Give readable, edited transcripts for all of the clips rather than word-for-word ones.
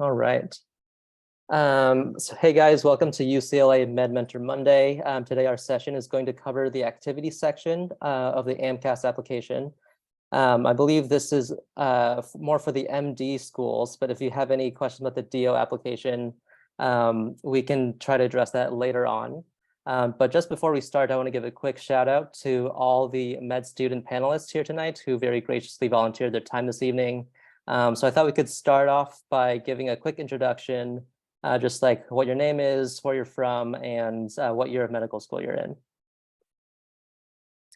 All right. So hey guys, welcome to UCLA Med Mentor Monday. Today our session is going to cover the activity section of the AMCAS application. I believe this is more for the MD schools, but if you have any questions about the DO application, we can try to address that later on. But just before we start, I want to give a quick shout out to all the med student panelists here tonight who very graciously volunteered their time this evening. So I thought we could start off by giving a quick introduction, just like what your name is, where you're from, and what year of medical school you're in.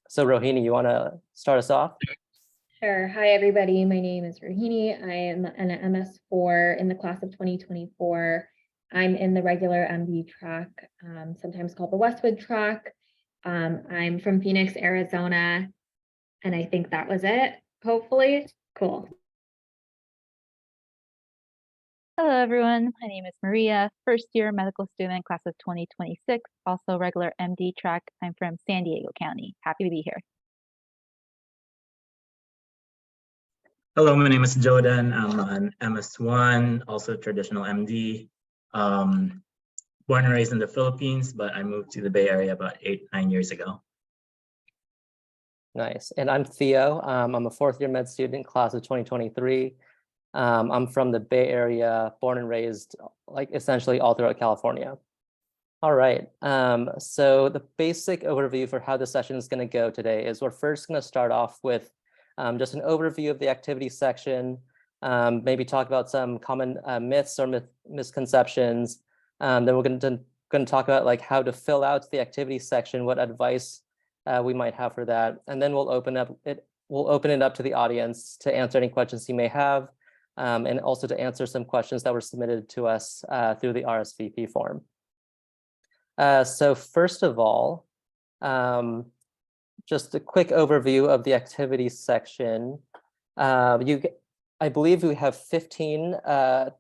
So Rohini, you want to start us off? Sure. Hi, everybody. My name is Rohini. I am an MS4 in the class of 2024. I'm in the regular MD track, sometimes called the Westwood track. I'm from Phoenix, Arizona, and I think that was it, hopefully. Cool. Hello, everyone. My name is Maria, first year medical student, class of 2026, also regular MD track. I'm from San Diego County. Happy to be here. Hello, my name is Jordan. I'm an MS1, also traditional MD. Born and raised in the Philippines, but I moved to the Bay Area about 8-9 years ago. Nice. And I'm Theo. I'm a fourth year med student, class of 2023. I'm from the Bay Area, born and raised like essentially all throughout California. All right. So the basic overview for how the session is going to go today is we're first going to start off with just an overview of the activity section, maybe talk about some common myths or misconceptions. Then we're going to talk about like how to fill out the activity section, what advice we might have for that, and then we'll open it up to the audience to answer any questions you may have, and also to answer some questions that were submitted to us through the RSVP form. So first of all, just a quick overview of the activities section. I believe we have 15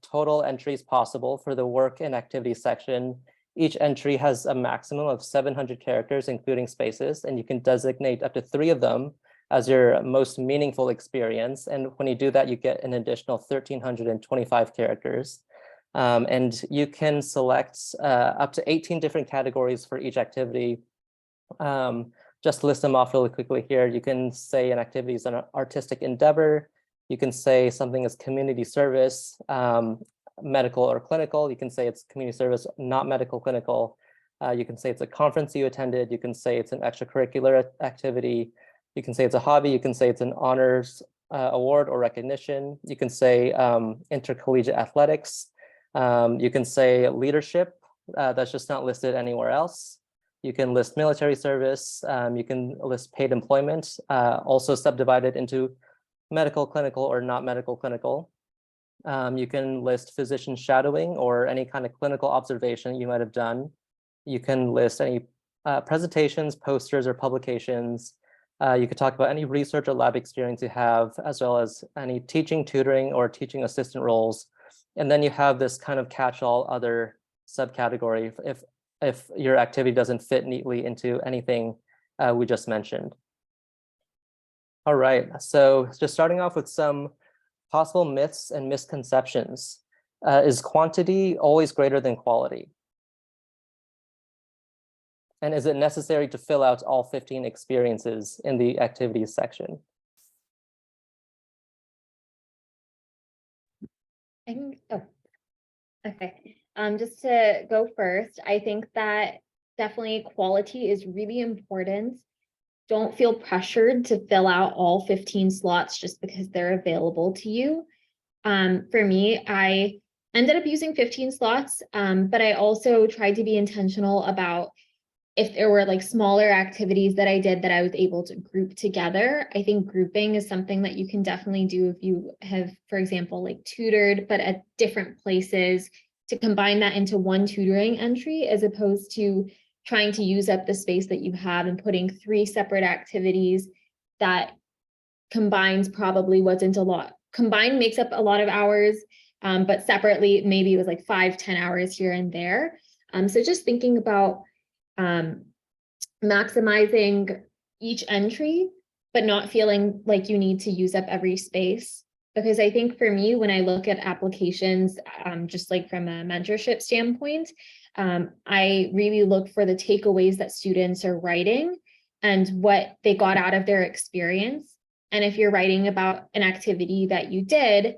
total entries possible for the work and activities section. Each entry has a maximum of 700 characters, including spaces, and you can designate up to 3 of them as your most meaningful experience. And when you do that, you get an additional 1,325 characters. And you can select up to 18 different categories for each activity. Just to list them off really quickly here, you can say an activity is an artistic endeavor. You can say something is community service, medical or clinical. You can say it's community service, not medical clinical. You can say it's a conference you attended. You can say it's an extracurricular activity. You can say it's a hobby. You can say it's an honors award or recognition. You can say intercollegiate athletics. You can say leadership. That's just not listed anywhere else. You can list military service. You can list paid employment, also subdivided into medical, clinical, or not medical, clinical. You can list physician shadowing or any kind of clinical observation you might have done. You can list any presentations, posters, or publications. You could talk about any research or lab experience you have, as well as any teaching, tutoring, or teaching assistant roles. And then you have this kind of catch-all other subcategory if your activity doesn't fit neatly into anything we just mentioned. All right, so just starting off with some possible myths and misconceptions. Is quantity always greater than quality? And is it necessary to fill out all 15 experiences in the activities section? Okay. Just to go first, I think that definitely quality is really important. Don't feel pressured to fill out all 15 slots just because they're available to you. For me, I ended up using 15 slots, but I also tried to be intentional about if there were like smaller activities that I did that I was able to group together. I think grouping is something that you can definitely do if you have, for example, like tutored, but at different places, to combine that into one tutoring entry as opposed to trying to use up the space that you have and putting 3 separate activities that combines probably wasn't a lot. Combined makes up a lot of hours, but separately, maybe it was like 5-10 hours here and there. So just thinking about maximizing each entry, but not feeling like you need to use up every space. Because I think for me, when I look at applications, just like from a mentorship standpoint, I really look for the takeaways that students are writing and what they got out of their experience. And if you're writing about an activity that you did,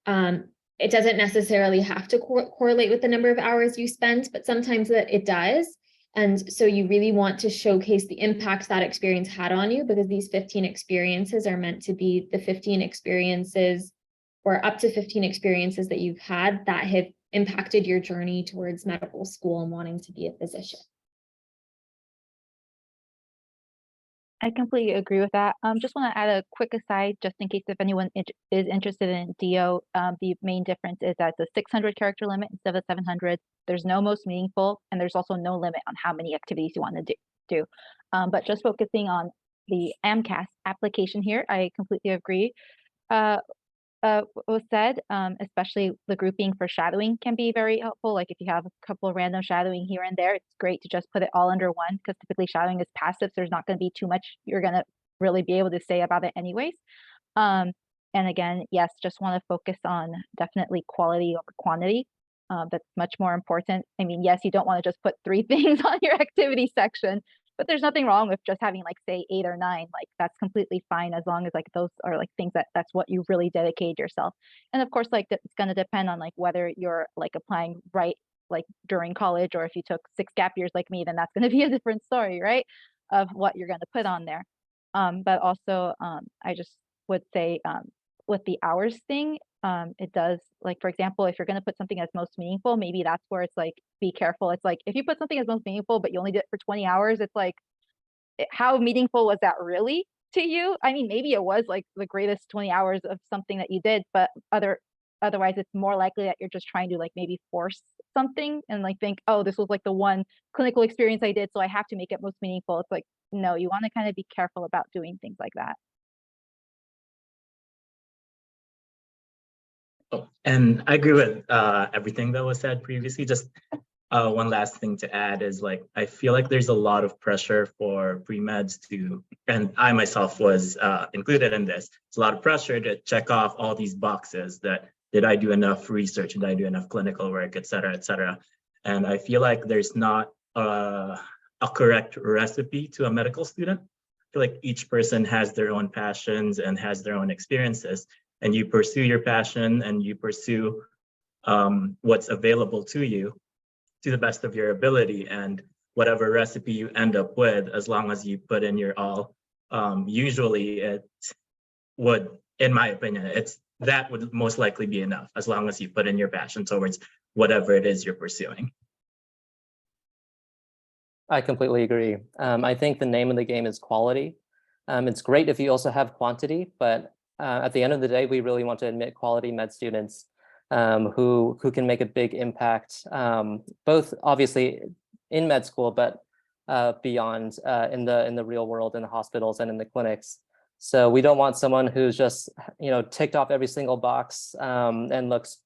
it doesn't necessarily have to correlate with the number of hours you spent, but sometimes that it does. And so you really want to showcase the impact that experience had on you, because these 15 experiences are meant to be the 15 experiences or up to 15 experiences that you've had that have impacted your journey towards medical school and wanting to be a physician. I completely agree with that. Just want to add a quick aside, just in case if anyone is interested in DO. The main difference is that the 600 character limit instead of 700. There's no most meaningful, and there's also no limit on how many activities you want to do. But just focusing on the AMCAS application here, I completely agree. What was said, especially the grouping for shadowing can be very helpful. Like if you have a couple of random shadowing here and there, it's great to just put it all under one, because typically shadowing is passive, so there's not going to be too much you're going to really be able to say about it anyways. And again, yes, just want to focus on definitely quality over quantity. That's much more important. I mean, yes, you don't want to just put 3 things on your activity section, but there's nothing wrong with just having like say 8 or 9. Like that's completely fine, as long as like those are like things that's what you really dedicate yourself. And of course, like it's going to depend on like whether you're like applying right like during college, or if you took 6 gap years like me, then that's going to be a different story, right? Of what you're going to put on there. But also I just would say with the hours thing, it does, like for example, if you're going to put something as most meaningful, maybe that's where it's like be careful. It's like if you put something as most meaningful but you only did it for 20 hours, it's like how meaningful was that really to you? I mean, maybe it was like the greatest 20 hours of something that you did, but otherwise it's more likely that you're just trying to like maybe force something and like think, oh, this was like the one clinical experience I did, so I have to make it most meaningful. It's like, no, you want to kind of be careful about doing things like that. Oh, and I agree with everything that was said previously. Just one last thing to add is like, I feel like there's a lot of pressure for pre-meds to, and I myself was included in this. It's a lot of pressure to check off all these boxes that, did I do enough research? Did I do enough clinical work, et cetera, et cetera. And I feel like there's not a correct recipe to a medical student. I feel like each person has their own passions and has their own experiences, and you pursue your passion and you pursue what's available to you to the best of your ability, and whatever recipe you end up with, as long as you put in your all, usually it would, in my opinion, that would most likely be enough, as long as you put in your passion towards whatever it is you're pursuing. I completely agree. I think the name of the game is quality. It's great if you also have quantity, but at the end of the day, we really want to admit quality med students who can make a big impact, both obviously in med school, but beyond in the real world, in the hospitals and in the clinics. So we don't want someone who's just ticked off every single box and looks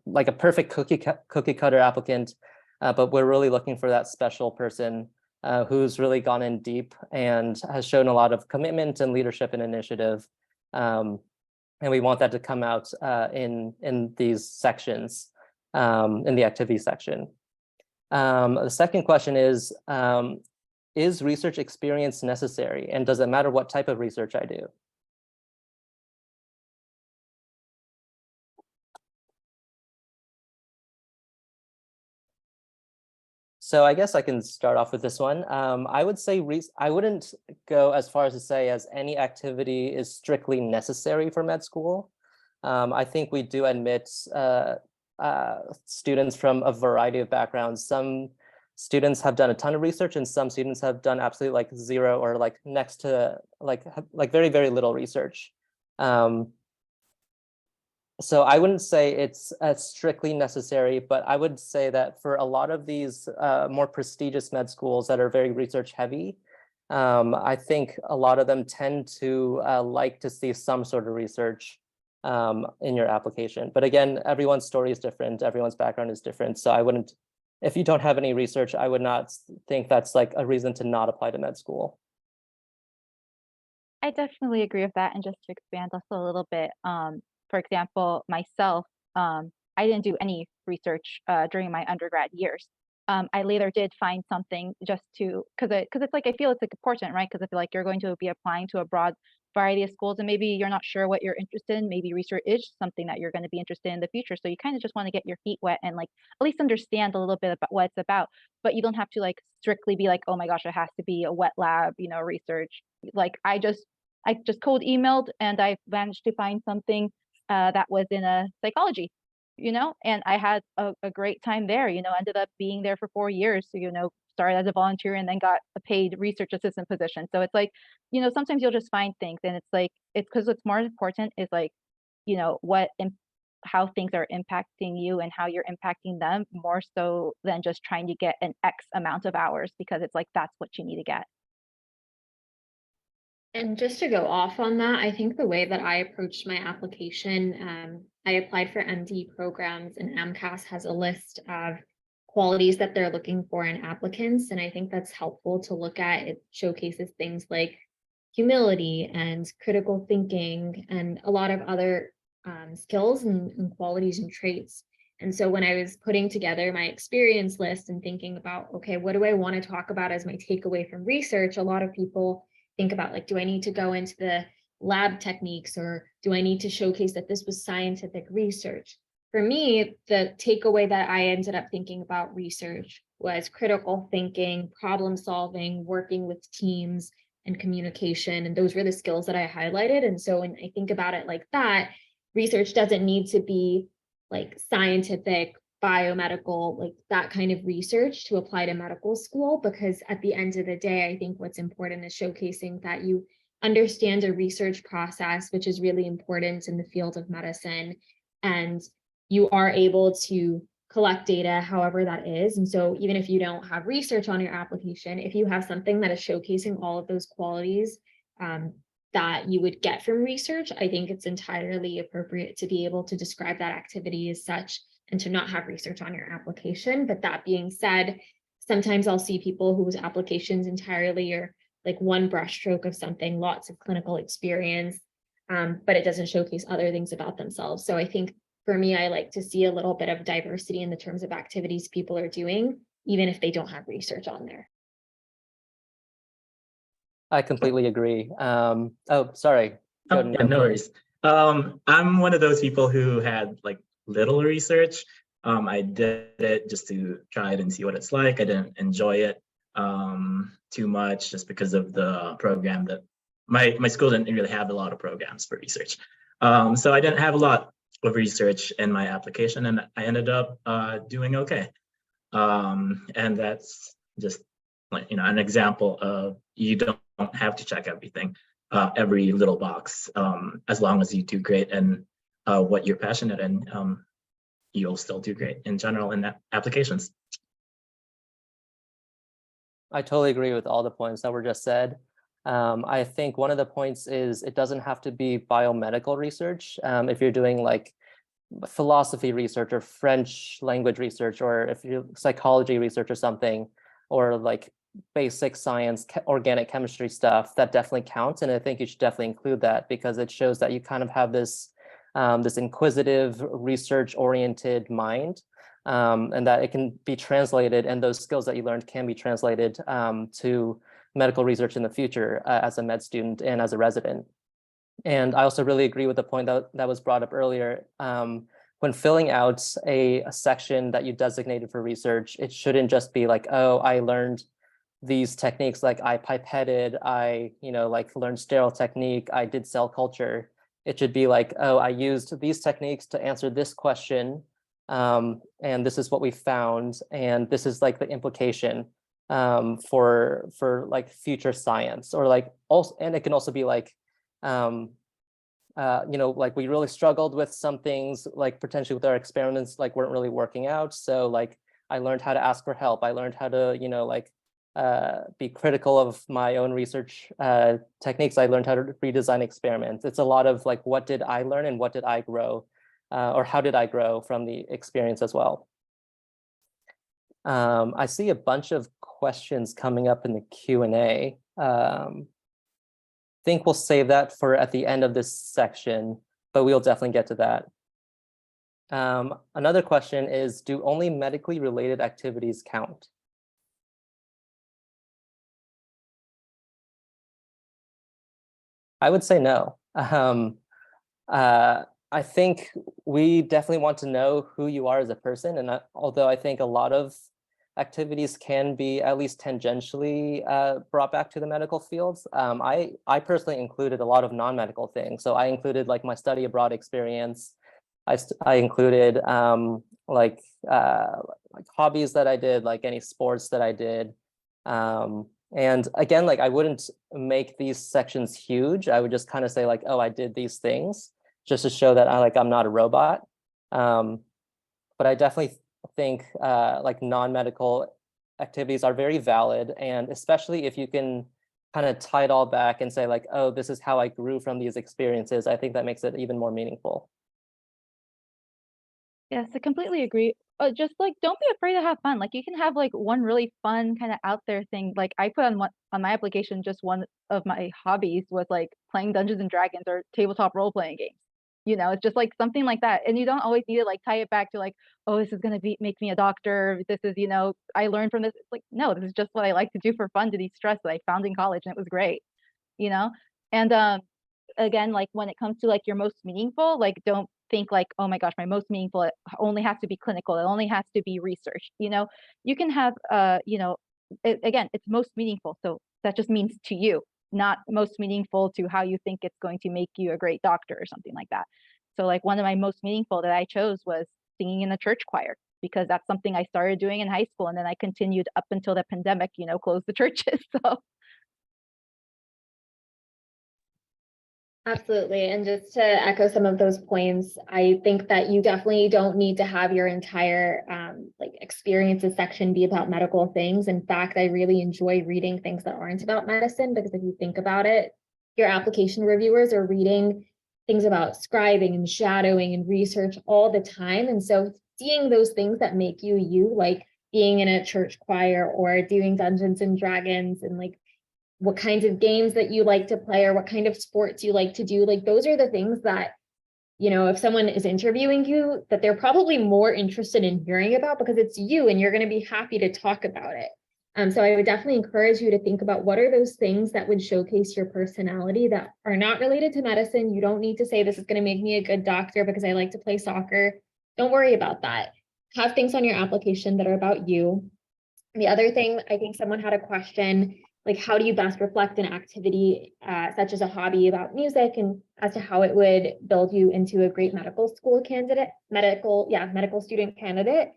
like a perfect cookie cutter applicant, but we're really looking for that special person who's really gone in deep and has shown a lot of commitment and leadership and initiative. And we want that to come out in these sections, in the activity section. The second question is research experience necessary? And does it matter what type of research I do? So I guess I can start off with this one. I would say I wouldn't go as far as to say as any activity is strictly necessary for med school. I think we do admit students from a variety of backgrounds. Some students have done a ton of research, and some students have done absolutely like 0 or like next to like very, very little research. So I wouldn't say it's strictly necessary, but I would say that for a lot of these more prestigious med schools that are very research heavy, I think a lot of them tend to like to see some sort of research in your application. But again, everyone's story is different, everyone's background is different. So I wouldn't, if you don't have any research, I would not think that's like a reason to not apply to med school. I definitely agree with that. And just to expand also a little bit, for example, myself, I didn't do any research during my undergrad years. I later did find something just to because it's like I feel it's like important, right? Because I feel like you're going to be applying to a broad variety of schools, and maybe you're not sure what you're interested in. Maybe research is something that you're going to be interested in the future. So you kind of just want to get your feet wet and like at least understand a little bit about what it's about. But you don't have to like strictly be like, oh my gosh, it has to be a wet lab, research. Like I just cold emailed and I managed to find something that was in a psychology, and I had a great time there, ended up being there for 4 years. So, started as a volunteer and then got a paid research assistant position. So it's like, sometimes you'll just find things and it's like, it's because what's more important is like, how things are impacting you and how you're impacting them more so than just trying to get an X amount of hours because it's like, that's what you need to get. And just to go off on that, I think the way that I approached my application, I applied for MD programs, and AMCAS has a list of qualities that they're looking for in applicants. And I think that's helpful to look at. It showcases things like humility and critical thinking and a lot of other skills and qualities and traits. And so when I was putting together my experience list and thinking about, okay, what do I want to talk about as my takeaway from research? A lot of people think about like, do I need to go into the lab techniques or do I need to showcase that this was scientific research? For me, the takeaway that I ended up thinking about research was critical thinking, problem solving, working with teams, and communication. And those were the skills that I highlighted. And so when I think about it like that, research doesn't need to be like scientific, biomedical, like that kind of research to apply to medical school, because at the end of the day, I think what's important is showcasing that you understand a research process, which is really important in the field of medicine, and you are able to collect data however that is. And so even if you don't have research on your application, if you have something that is showcasing all of those qualities that you would get from research, I think it's entirely appropriate to be able to describe that activity as such and to not have research on your application. But that being said, sometimes I'll see people whose applications entirely are like one brushstroke of something, lots of clinical experience, but it doesn't showcase other things about themselves. So I think for me, I like to see a little bit of diversity in the terms of activities people are doing, even if they don't have research on there. I completely agree. Oh, sorry. Oh, yeah, no worries. I'm one of those people who had like little research. I did it just to try it and see what it's like. I didn't enjoy it too much just because of the program that my school didn't really have a lot of programs for research. So I didn't have a lot of research in my application, and I ended up doing okay. And that's just like, an example of you don't have to check everything, every little box, as long as you do great and what you're passionate in, you'll still do great in general in applications. I totally agree with all the points that were just said. I think one of the points is it doesn't have to be biomedical research. If you're doing like philosophy research or French language research, or if you're psychology research or something, or like basic science, organic chemistry stuff, that definitely counts. And I think you should definitely include that because it shows that you kind of have this this inquisitive, research-oriented mind, and that it can be translated, and those skills that you learned can be translated to medical research in the future as a med student and as a resident. And I also really agree with the point that was brought up earlier. When filling out a section that you designated for research, it shouldn't just be like, oh, I learned these techniques, like I pipetted, I like learned sterile technique, I did cell culture. It should be like, oh, I used these techniques to answer this question, and this is what we found, and this is like the implication for like future science, or like also, and it can also be like, like we really struggled with some things, like potentially with our experiments, like weren't really working out. So like I learned how to ask for help. I learned how to, like be critical of my own research techniques. I learned how to redesign experiments. It's a lot of like, what did I learn and what did I grow, or how did I grow from the experience as well? I see a bunch of questions coming up in the Q&A. think we'll save that for at the end of this section, but we'll definitely get to that. Another question is, do only medically related activities count? I would say no. I think we definitely want to know who you are as a person. And although I think a lot of activities can be at least tangentially brought back to the medical fields, I personally included a lot of non-medical things. So I included like my study abroad experience. I included like hobbies that I did, like any sports that I did. And again, like I wouldn't make these sections huge. I would just kind of say like, oh, I did these things just to show that I'm not a robot. But I definitely think like non-medical activities are very valid. And especially if you can kind of tie it all back and say like, oh, this is how I grew from these experiences, I think that makes it even more meaningful. Yes, I completely agree. Just like, don't be afraid to have fun. Like you can have like one really fun kind of out there thing. Like I put on my application, just one of my hobbies was like playing Dungeons and Dragons or tabletop role playing games. You know, it's just like something like that. And you don't always need to like tie it back to like, oh, this is gonna make me a doctor. This is, you know, I learned from this. It's like, no, this is just what I like to do for fun, to de-stress, that I found in college, and it was great, you know? And again, like when it comes to like your most meaningful, like don't think like, oh my gosh, my most meaningful, it only has to be clinical, it only has to be research. You know, you can have you know, again, it's most meaningful, so that just means to you, not most meaningful to how you think it's going to make you a great doctor or something like that. So like one of my most meaningful that I chose was singing in the church choir, because that's something I started doing in high school, and then I continued up until the pandemic, you know, closed the churches. So Absolutely. And just to echo some of those points, I think that you definitely don't need to have your entire like experiences section be about medical things. In fact, I really enjoy reading things that aren't about medicine, because if you think about it, your application reviewers are reading things about scribing and shadowing and research all the time. And so seeing those things that make you you, like being in a church choir or doing Dungeons and Dragons, and like what kinds of games that you like to play or what kind of sports you like to do, like those are the things that, you know, if someone is interviewing you, that they're probably more interested in hearing about, because it's you and you're going to be happy to talk about it. So I would definitely encourage you to think about what are those things that would showcase your personality that are not related to medicine. You don't need to say this is going to make me a good doctor because I like to play soccer. Don't worry about that. Have things on your application that are about you. The other thing, I think someone had a question, like how do you best reflect an activity such as a hobby about music, and as to how it would build you into a great medical school candidate, medical student candidate.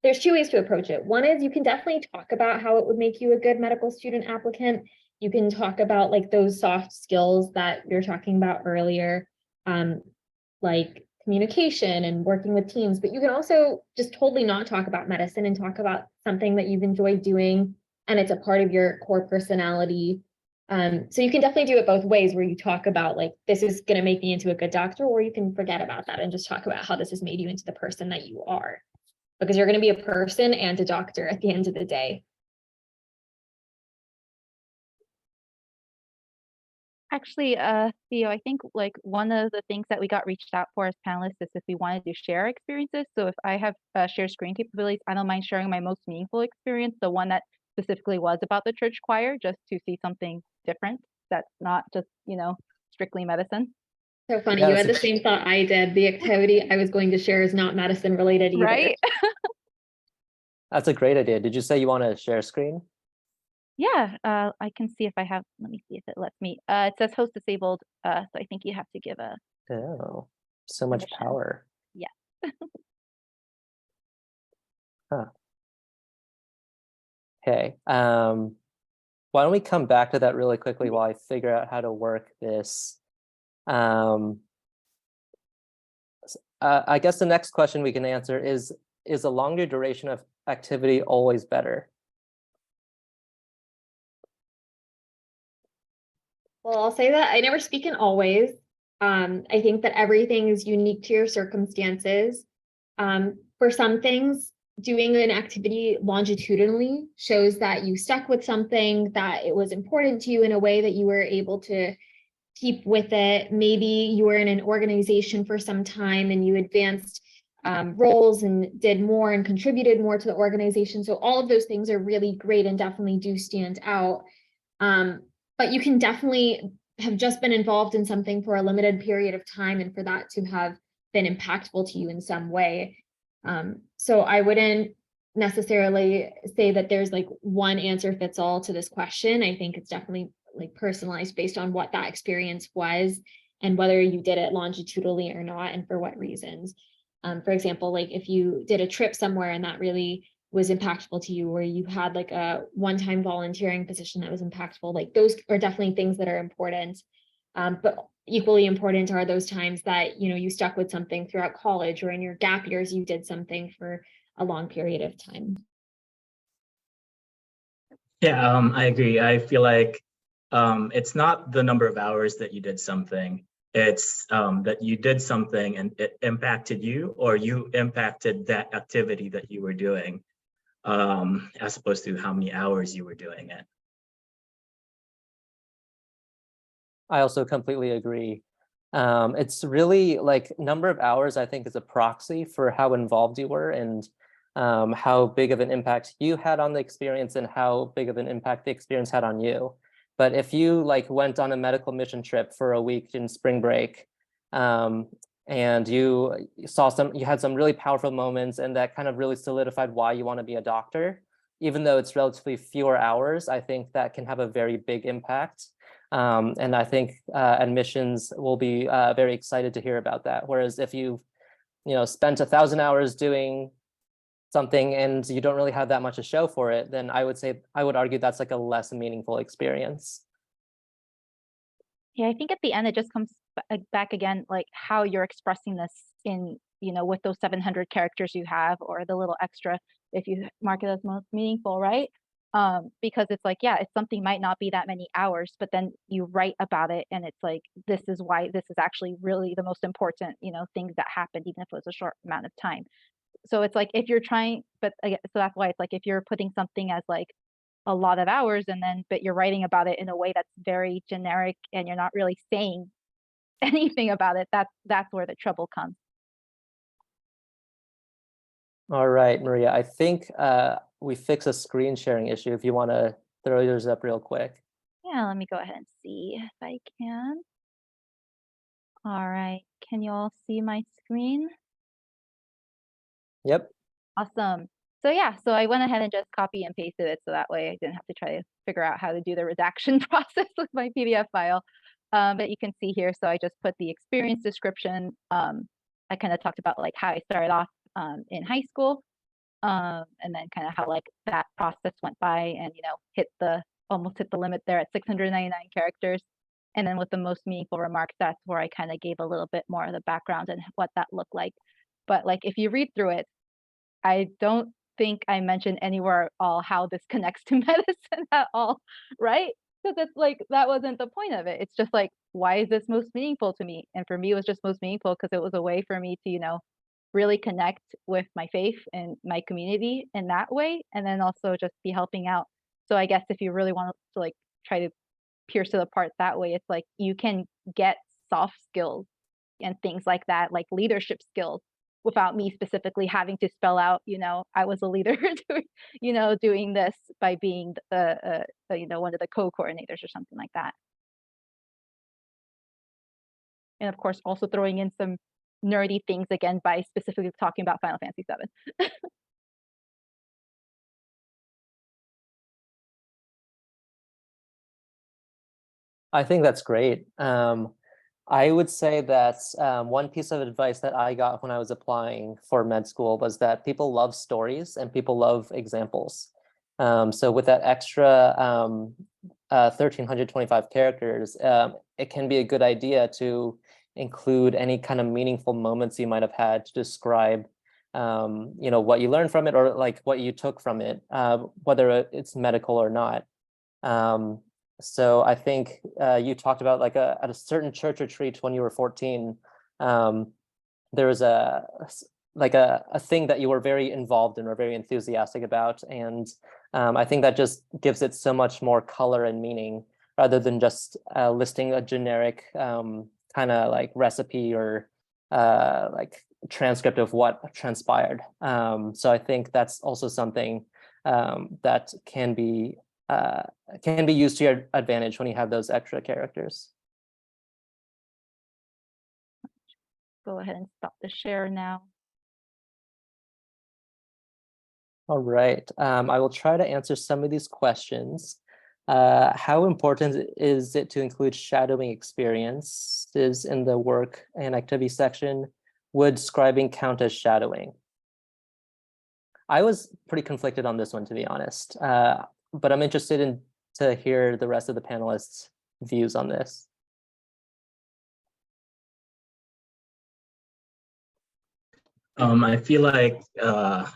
There's two ways to approach it. One is you can definitely talk about how it would make you a good medical student applicant. You can talk about like those soft skills that you're talking about earlier, like communication and working with teams, but you can also just totally not talk about medicine and talk about something that you've enjoyed doing and it's a part of your core personality. So you can definitely do it both ways, where you talk about like, this is going to make me into a good doctor, or you can forget about that and just talk about how this has made you into the person that you are, because you're going to be a person and a doctor at the end of the day. actually, Theo, I think like one of the things that we got reached out for as panelists is if we wanted to share experiences. So if I have share screen capabilities, I don't mind sharing my most meaningful experience, the one that specifically was about the church choir, just to see something different that's not just, you know, strictly medicine. So funny, Yeah, you had the same thought I did. The activity I was going to share is not medicine related either. Right? That's a great idea. Did you say you want to share screen? Yeah, I can see if I have, let me see if it lets me. It says host disabled, so I think you have to give a Oh, so much permission. power. Yeah. Huh. Okay. Why don't we come back to that really quickly while I figure out how to work this? I guess the next question we can answer is a longer duration of activity always better? Well, I'll say that I never speak in always. I think that everything is unique to your circumstances. For some things, doing an activity longitudinally shows that you stuck with something, that it was important to you in a way that you were able to keep with it. Maybe you were in an organization for some time and you advanced roles and did more and contributed more to the organization. So all of those things are really great and definitely do stand out. But you can definitely have just been involved in something for a limited period of time and for that to have been impactful to you in some way. So I wouldn't necessarily say that there's like one answer fits all to this question. I think it's definitely like personalized based on what that experience was and whether you did it longitudinally or not and for what reasons. For example, like if you did a trip somewhere and that really was impactful to you, or you had like a one-time volunteering position that was impactful, like those are definitely things that are important. But equally important are those times that, you know, you stuck with something throughout college, or in your gap years, you did something for a long period of time. Yeah, I agree. I feel like it's not the number of hours that you did something. It's that you did something and it impacted you, or you impacted that activity that you were doing, as opposed to how many hours you were doing it. I also completely agree. It's really like number of hours, I think, is a proxy for how involved you were and how big of an impact you had on the experience and how big of an impact the experience had on you. But if you like went on a medical mission trip for a week in spring break, and you had some really powerful moments, and that kind of really solidified why you want to be a doctor, even though it's relatively fewer hours, I think that can have a very big impact. And I think admissions will be very excited to hear about that. Whereas if you spent 1,000 hours doing something and you don't really have that much to show for it, then I would argue that's like a less meaningful experience. Yeah, I think at the end, it just comes back again, like how you're expressing this in, with those 700 characters you have, or the little extra, if you mark it as most meaningful, right? Because it's like, yeah, it's something might not be that many hours, but then you write about it and it's like, this is why this is actually really the most important, things that happened, even if it was a short amount of time. So it's like, if you're trying, so that's why it's like, if you're putting something as like a lot of hours but you're writing about it in a way that's very generic and you're not really saying anything about it, that's where the trouble comes. All right, Maria, I think we fix a screen sharing issue if you want to throw yours up real quick. Yeah, let me go ahead and see if I can. All right, can you all see my screen? Yep. Awesome. So yeah, so I went ahead and just copy and pasted it so that way I didn't have to try to figure out how to do the redaction process with my PDF file. But you can see here, so I just put the experience description. I kind of talked about like how I started off in high school, and then kind of how like that process went by and almost hit the limit there at 699 characters. And then with the most meaningful remarks, that's where I kind of gave a little bit more of the background and what that looked like. But like if you read through it, I don't think I mentioned anywhere at all how this connects to medicine at all, right? Because it's like, that wasn't the point of it. It's just like, why is this most meaningful to me? And for me, it was just most meaningful because it was a way for me to, really connect with my faith and my community in that way. And then also just be helping out. So I guess if you really want to like try to pierce it apart that way, it's like you can get soft skills and things like that, like leadership skills, without me specifically having to spell out, I was a leader doing this by being one of the co-coordinators or something like that. And of course, also throwing in some nerdy things again by specifically talking about Final Fantasy VII. I think that's great. I would say that one piece of advice that I got when I was applying for med school was that people love stories and people love examples. So with that extra 1,325 characters, it can be a good idea to include any kind of meaningful moments you might have had to describe what you learned from it or like what you took from it, whether it's medical or not. So I think you talked about like at a certain church retreat when you were 14, there was a thing that you were very involved in or very enthusiastic about. And I think that just gives it so much more color and meaning rather than just listing a generic kind of like recipe or like transcript of what transpired. So I think that's also something that can be used to your advantage when you have those extra characters. Go ahead and stop the share now. All right, I will try to answer some of these questions. How important is it to include shadowing experiences in the work and activity section? Would scribing count as shadowing? I was pretty conflicted on this one, to be honest, but I'm interested to hear the rest of the panelists' views on this. I feel like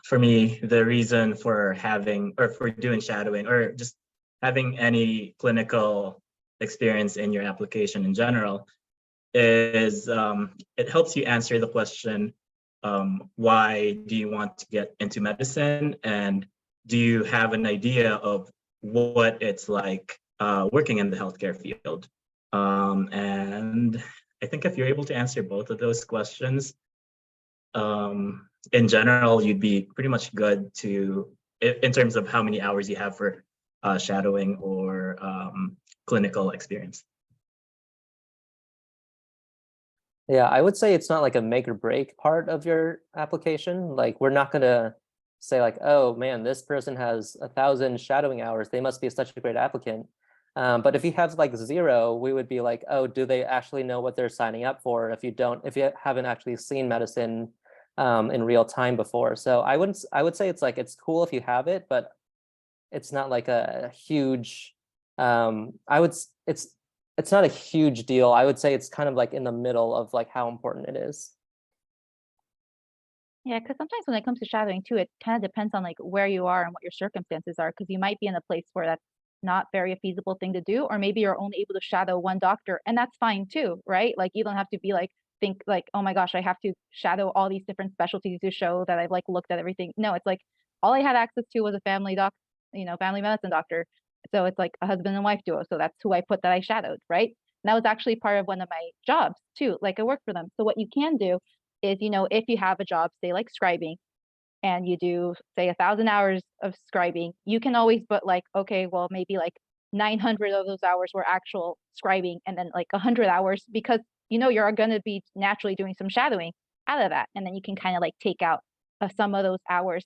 for me, the reason for having or for doing shadowing or just having any clinical experience in your application in general is it helps you answer the question, why do you want to get into medicine? And do you have an idea of what it's like working in the healthcare field? And I think if you're able to answer both of those questions, in general, you'd be pretty much good to, in terms of how many hours you have for shadowing or clinical experience. Yeah, I would say it's not like a make or break part of your application. Like, we're not gonna say like, oh man, this person has 1,000 shadowing hours, they must be such a great applicant. But if you have like 0, we would be like, oh, do they actually know what they're signing up for? If you haven't actually seen medicine in real time before. So I would say it's like, it's cool if you have it, but it's not like a huge, it's not a huge deal. I would say it's kind of like in the middle of like how important it is. Yeah, because sometimes when it comes to shadowing too, it kind of depends on like where you are and what your circumstances are, because you might be in a place where that's not very a feasible thing to do, or maybe you're only able to shadow one doctor, and that's fine too, right? Like, you don't have to be like, think like, oh my gosh, I have to shadow all these different specialties to show that I've like looked at everything. No, it's like all I had access to was a family family medicine doctor. So it's like a husband and wife duo. So that's who I put that I shadowed, right? And that was actually part of one of my jobs too. Like, I worked for them. So what you can do is, if you have a job, say like scribing, and you do say 1,000 hours of scribing, you can always put like, okay, well, maybe like 900 of those hours were actual scribing, and then like 100 hours, because you're going to be naturally doing some shadowing out of that. And then you can kind of like take out some of those hours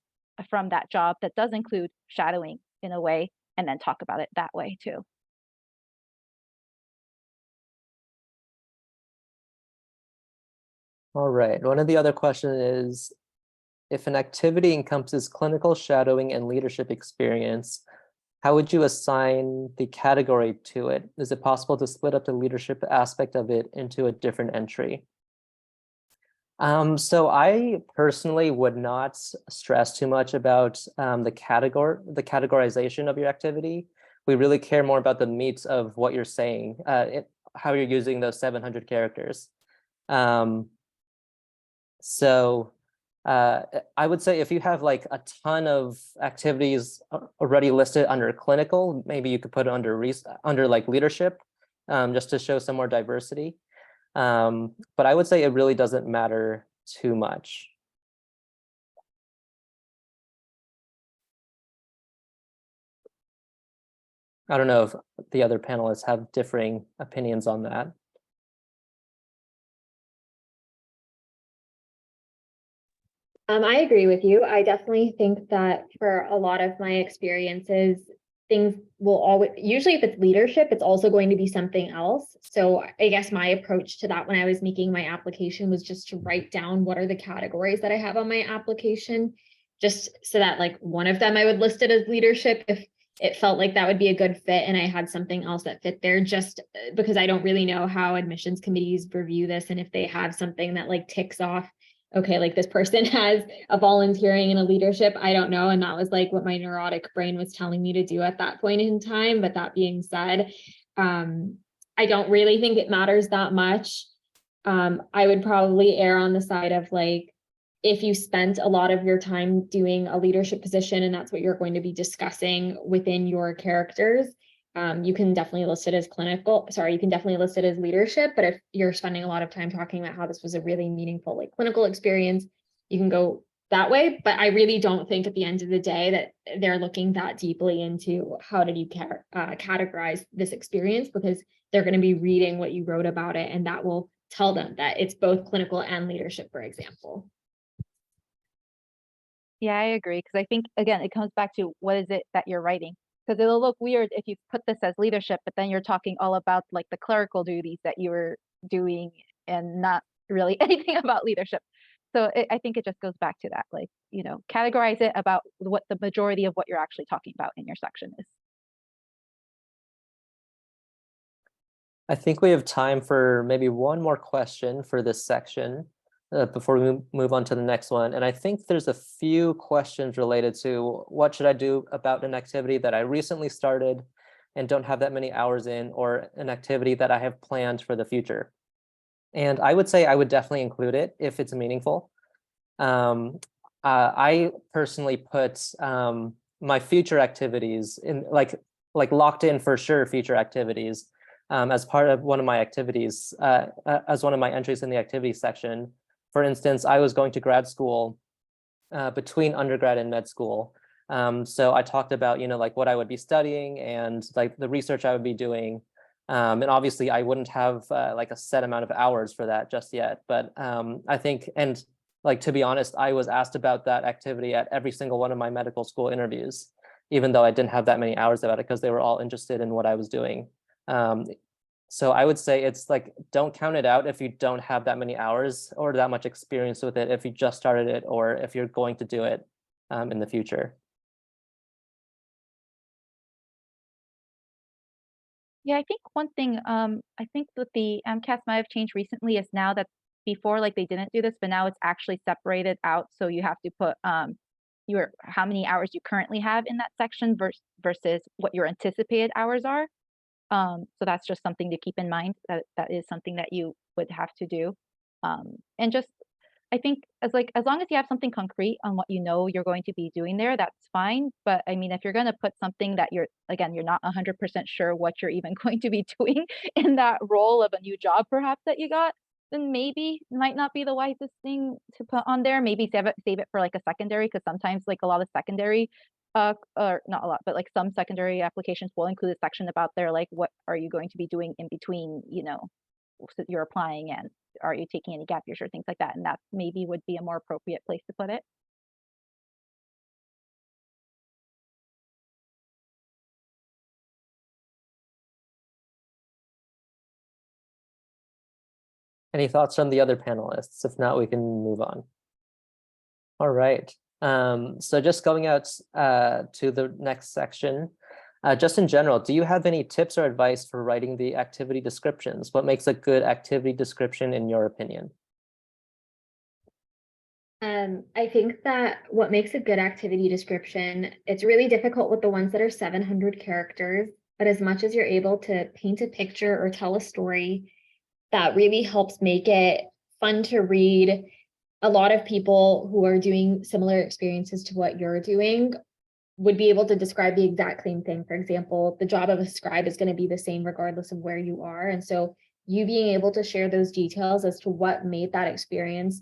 from that job that does include shadowing in a way, and then talk about it that way too. All right, one of the other questions is, if an activity encompasses clinical shadowing and leadership experience, how would you assign the category to it? Is it possible to split up the leadership aspect of it into a different entry? So I personally would not stress too much about the categorization of your activity. We really care more about the meat of what you're saying, how you're using those 700 characters. So I would say if you have like a ton of activities already listed under clinical, maybe you could put it under like leadership, just to show some more diversity. But I would say it really doesn't matter too much. I don't know if the other panelists have differing opinions on that. I agree with you. I definitely think that for a lot of my experiences, things will always, usually if it's leadership, it's also going to be something else. So I guess my approach to that when I was making my application was just to write down what are the categories that I have on my application, just so that like one of them I would list it as leadership if it felt like that would be a good fit and I had something else that fit there, just because I don't really know how admissions committees review this, and if they have something that like ticks off, okay, like this person has a volunteering and a leadership, I don't know. And that was like what my neurotic brain was telling me to do at that point in time. But that being said, I don't really think it matters that much. I would probably err on the side of like, if you spent a lot of your time doing a leadership position and that's what you're going to be discussing within your characters, you can definitely list it as you can definitely list it as leadership, but if you're spending a lot of time talking about how this was a really meaningful like clinical experience, you can go that way. But I really don't think at the end of the day that they're looking that deeply into how did you categorize this experience, because they're going to be reading what you wrote about it, and that will tell them that it's both clinical and leadership, for example. Yeah, I agree. Because I think, again, it comes back to what is it that you're writing? Because it'll look weird if you put this as leadership, but then you're talking all about like the clerical duties that you were doing and not really anything about leadership. So I think it just goes back to that, like, categorize it about what the majority of what you're actually talking about in your section is. I think we have time for maybe one more question for this section before we move on to the next one. And I think there's a few questions related to what should I do about an activity that I recently started and don't have that many hours in, or an activity that I have planned for the future. And I would say I would definitely include it if it's meaningful. I personally put my future activities in like locked in for sure future activities as part of one of my activities, as one of my entries in the activities section. For instance, I was going to grad school between undergrad and med school. So I talked about, like what I would be studying and like the research I would be doing. And obviously I wouldn't have like a set amount of hours for that just yet. But I think, and like, to be honest, I was asked about that activity at every single one of my medical school interviews, even though I didn't have that many hours about it, because they were all interested in what I was doing. So I would say it's like, don't count it out if you don't have that many hours or that much experience with it, if you just started it, or if you're going to do it in the future. Yeah, I think one thing, I think that the MCAS might have changed recently is now that before, like they didn't do this, but now it's actually separated out. So you have to put how many hours you currently have in that section versus what your anticipated hours are. So that's just something to keep in mind, that is something that you would have to do. And just, I think as long as you have something concrete on what you're going to be doing there, that's fine. But I mean, if you're going to put something that you're not 100% sure what you're even going to be doing in that role of a new job perhaps that you got, then maybe might not be the wisest thing to put on there. Maybe save it for like a secondary, because sometimes like a lot of secondary or not a lot, but like some secondary applications will include a section about like what are you going to be doing in between, so you're applying, and are you taking any gap years or things like that, and that maybe would be a more appropriate place to put it. Any thoughts from the other panelists? If not, we can move on. All right. So just going out to the next section, just in general, do you have any tips or advice for writing the activity descriptions? What makes a good activity description in your opinion? I think that what makes a good activity description, it's really difficult with the ones that are 700 characters, but as much as you're able to paint a picture or tell a story, that really helps make it fun to read. A lot of people who are doing similar experiences to what you're doing would be able to describe the exact same thing. For example, the job of a scribe is going to be the same regardless of where you are. And so you being able to share those details as to what made that experience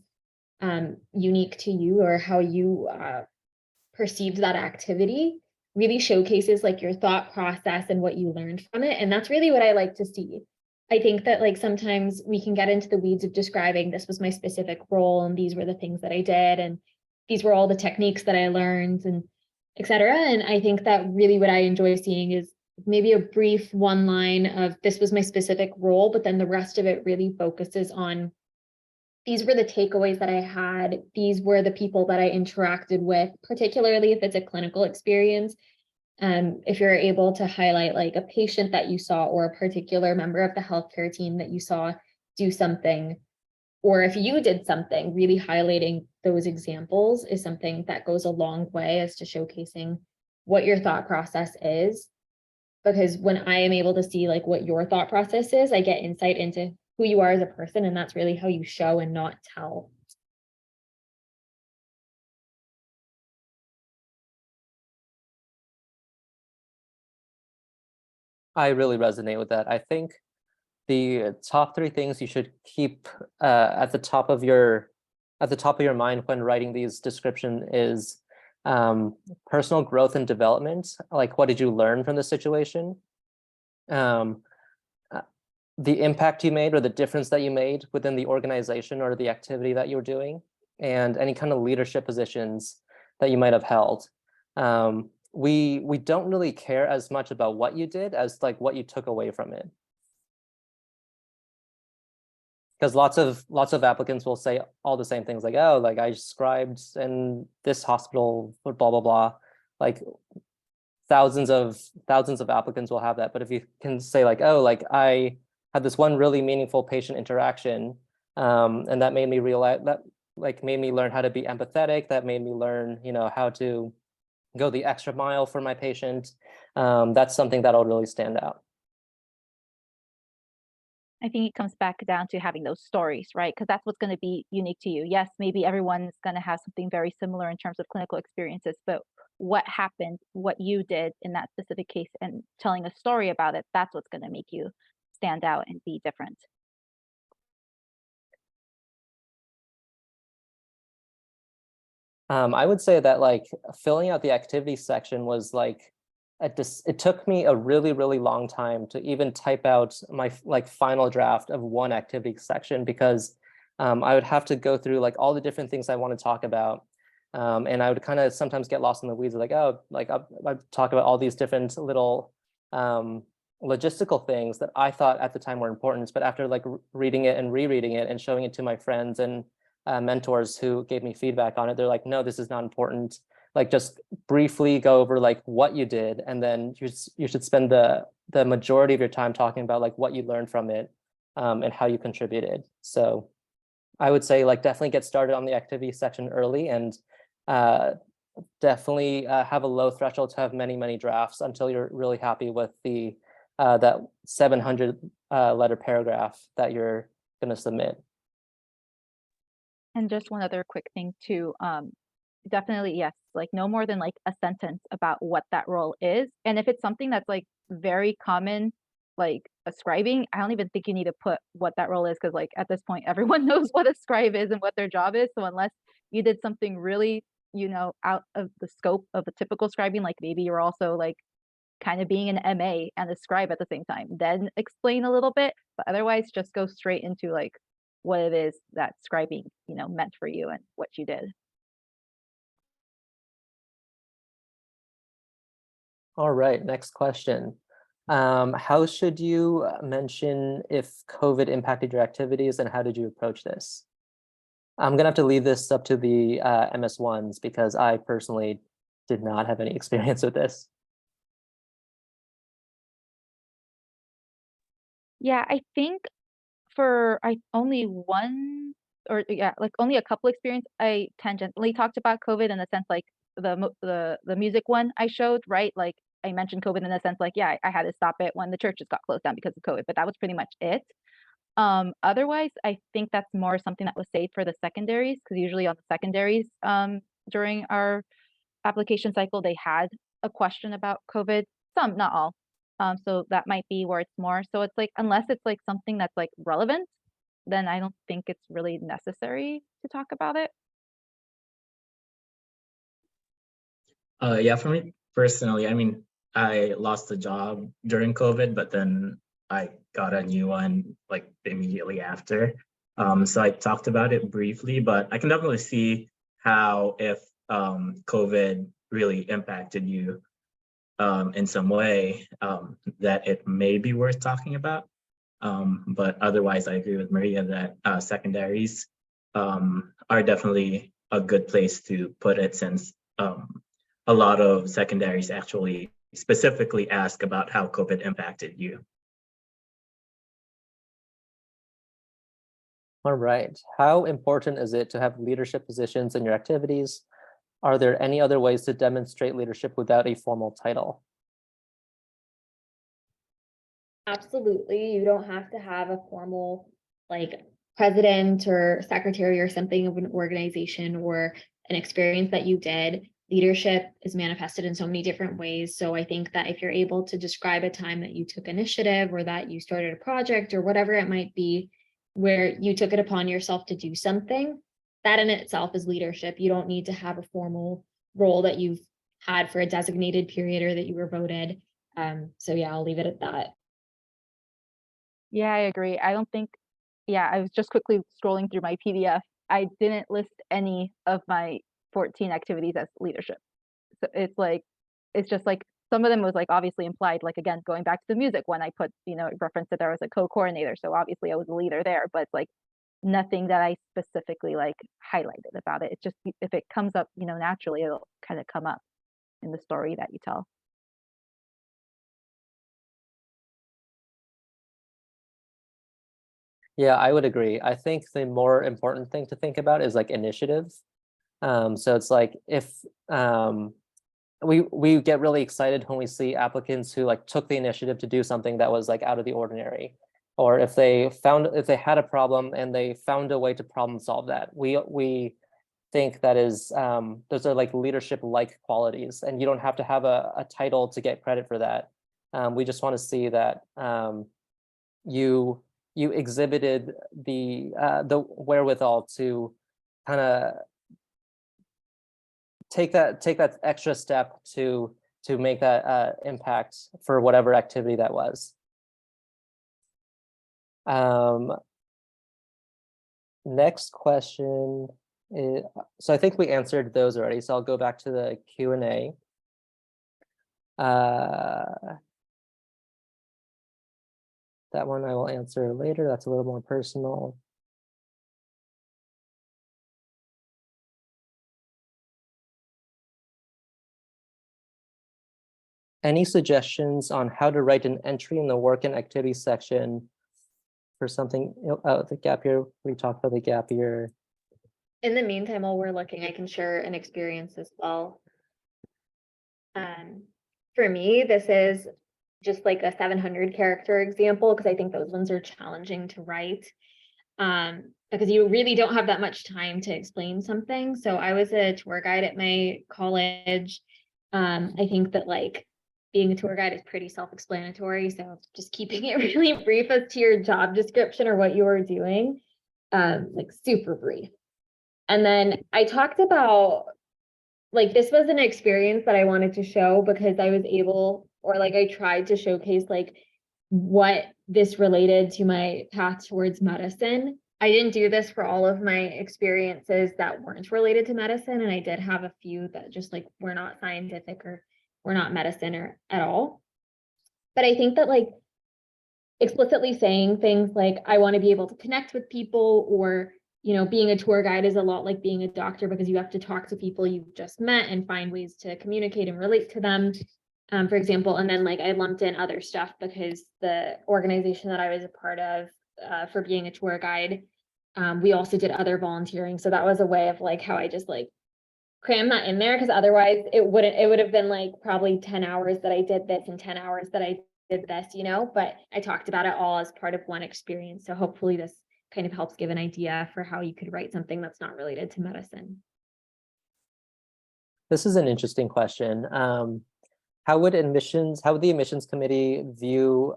unique to you, or how you perceived that activity, really showcases like your thought process and what you learned from it. And that's really what I like to see. I think that like sometimes we can get into the weeds of describing this was my specific role and these were the things that I did and these were all the techniques that I learned and etc. And I think that really what I enjoy seeing is maybe a brief one line of this was my specific role, but then the rest of it really focuses on these were the takeaways that I had. These were the people that I interacted with, particularly if it's a clinical experience. If you're able to highlight like a patient that you saw or a particular member of the healthcare team that you saw do something, or if you did something, really highlighting those examples is something that goes a long way as to showcasing what your thought process is. Because when I am able to see like what your thought process is, I get insight into who you are as a person, and that's really how you show and not tell. I really resonate with that. I think the top 3 things you should keep at the top of your mind when writing these description is personal growth and development. Like, what did you learn from the situation? The impact you made or the difference that you made within the organization or the activity that you were doing, and any kind of leadership positions that you might have held. We don't really care as much about what you did as like what you took away from it. Because lots of applicants will say all the same things like, oh, like I scribed in this hospital, blah, blah, blah. Like thousands of applicants will have that. But if you can say like, oh, like I had this one really meaningful patient interaction, and that made me realize that, like, made me learn how to be empathetic, that made me learn, you know, how to go the extra mile for my patient. That's something that'll really stand out. I think it comes back down to having those stories, right? Because that's what's going to be unique to you. Yes, maybe everyone's going to have something very similar in terms of clinical experiences, but what happened, what you did in that specific case, and telling a story about it, that's what's going to make you stand out and be different. I would say that like filling out the activity section was like, it took me a really, really long time to even type out my like final draft of one activity section, because I would have to go through like all the different things I want to talk about. And I would kind of sometimes get lost in the weeds, like, oh, like I'd talk about all these different little logistical things that I thought at the time were important, but after like reading it and rereading it and showing it to my friends and mentors who gave me feedback on it, they're like, no, this is not important. Like, just briefly go over like what you did, and then you should spend the majority of your time talking about like what you learned from it, and how you contributed. So I would say like definitely get started on the activity section early, and definitely have a low threshold to have many drafts until you're really happy with the that 700 letter paragraph that you're going to submit. And just one other quick thing too, definitely, yes, like no more than like a sentence about what that role is. And if it's something that's like very common, like a scribing, I don't even think you need to put what that role is, because like at this point, everyone knows what a scribe is and what their job is. So unless you did something really, you know, out of the scope of a typical scribing, like maybe you're also like kind of being an MA and a scribe at the same time, then explain a little bit, but otherwise just go straight into like what it is that scribing, you know, meant for you and what you did. All right, next question. How should you mention if COVID impacted your activities, and how did you approach this? I'm gonna have to leave this up to the MS1s, because I personally did not have any experience with this. Yeah, I think for only one, or yeah, like only a couple experience, I tangentially talked about COVID in the sense like the music one I showed, right? Like I mentioned COVID in the sense like, yeah, I had to stop it when the churches got closed down because of COVID, but that was pretty much it. Otherwise, I think that's more something that was saved for the secondaries, because usually on the secondaries, during our application cycle, they had a question about COVID. Some, not all. So that might be where it's more. So it's like, unless it's like something that's like relevant, then I don't think it's really necessary to talk about it. Yeah, for me personally, I mean, I lost a job during COVID, but then I got a new one like immediately after. So I talked about it briefly, but I can definitely see how if COVID really impacted you in some way, that it may be worth talking about. But otherwise, I agree with Maria that secondaries are definitely a good place to put it, since a lot of secondaries actually specifically ask about how COVID impacted you. All right. How important is it to have leadership positions in your activities? Are there any other ways to demonstrate leadership without a formal title? Absolutely. You don't have to have a formal like president or secretary or something of an organization or an experience that you did. leadership is manifested in so many different ways. So I think that if you're able to describe a time that you took initiative or that you started a project or whatever it might be, where you took it upon yourself to do something, that in itself is leadership. You don't need to have a formal role that you've had for a designated period or that you were voted. So yeah, I'll leave it at that. Yeah, I agree. I don't think, yeah, I was just quickly scrolling through my PDF. I didn't list any of my 14 activities as leadership. So it's just like, some of them was like obviously implied, like again, going back to the music one, I put, reference that there was a co-coordinator. So obviously I was a leader there, but it's like nothing that I specifically like highlighted about it. It's just, if it comes up, naturally, it'll kind of come up in the story that you tell. Yeah, I would agree. I think the more important thing to think about is like initiatives. So it's like if we get really excited when we see applicants who like took the initiative to do something that was like out of the ordinary, or if they had a problem and they found a way to problem solve that. We think that is those are like leadership like qualities, and you don't have to have a title to get credit for that. We just want to see that you exhibited the wherewithal to kind of take that extra step to make that impact for whatever activity that was. Next question is, so I think we answered those already, so I'll go back to the Q&A. That one I will answer later. That's a little more personal. Any suggestions on how to write an entry in the work and activity section for something? Oh, the gap year. We talked about the gap year. In the meantime, while we're looking, I can share an experience as well. For me, this is just like a 700 character example, because I think those ones are challenging to write. Because you really don't have that much time to explain something. So I was a tour guide at my college. I think that like being a tour guide is pretty self-explanatory. So just keeping it really brief as to your job description or what you are doing, like super brief. And then I talked about, like, this was an experience that I wanted to show because I was able, or like I tried to showcase like what this related to my path towards medicine. I didn't do this for all of my experiences that weren't related to medicine. And I did have a few that just like were not scientific or were not medicine or at all. But I think that like explicitly saying things like, I want to be able to connect with people, or, being a tour guide is a lot like being a doctor because you have to talk to people you've just met and find ways to communicate and relate to them. For example, and then like I lumped in other stuff because the organization that I was a part of for being a tour guide, we also did other volunteering. So that was a way of like how I just like cram that in there, because otherwise it would have been like probably 10 hours that I did this and 10 hours that I did this, but I talked about it all as part of one experience. So hopefully this kind of helps give an idea for how you could write something that's not related to medicine. This is an interesting question. How would the admissions committee view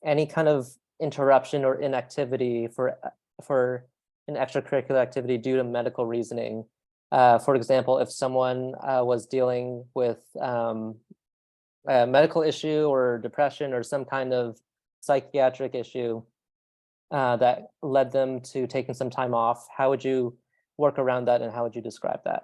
any kind of interruption or inactivity for an extracurricular activity due to medical reasoning? For example, if someone was dealing with a medical issue or depression or some kind of psychiatric issue that led them to taking some time off, how would you work around that and how would you describe that?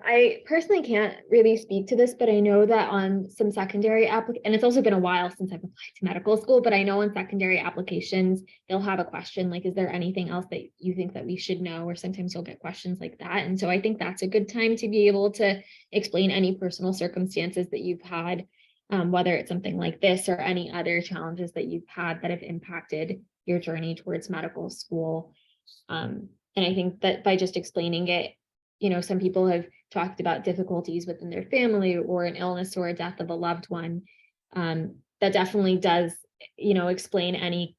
I personally can't really speak to this, but I know that on some secondary and it's also been a while since I've applied to medical school, but I know on secondary applications, they'll have a question like, is there anything else that you think that we should know? Or sometimes you'll get questions like that. And so I think that's a good time to be able to explain any personal circumstances that you've had, whether it's something like this or any other challenges that you've had that have impacted your journey towards medical school. And I think that by just explaining it, some people have talked about difficulties within their family or an illness or a death of a loved one. That definitely does, explain any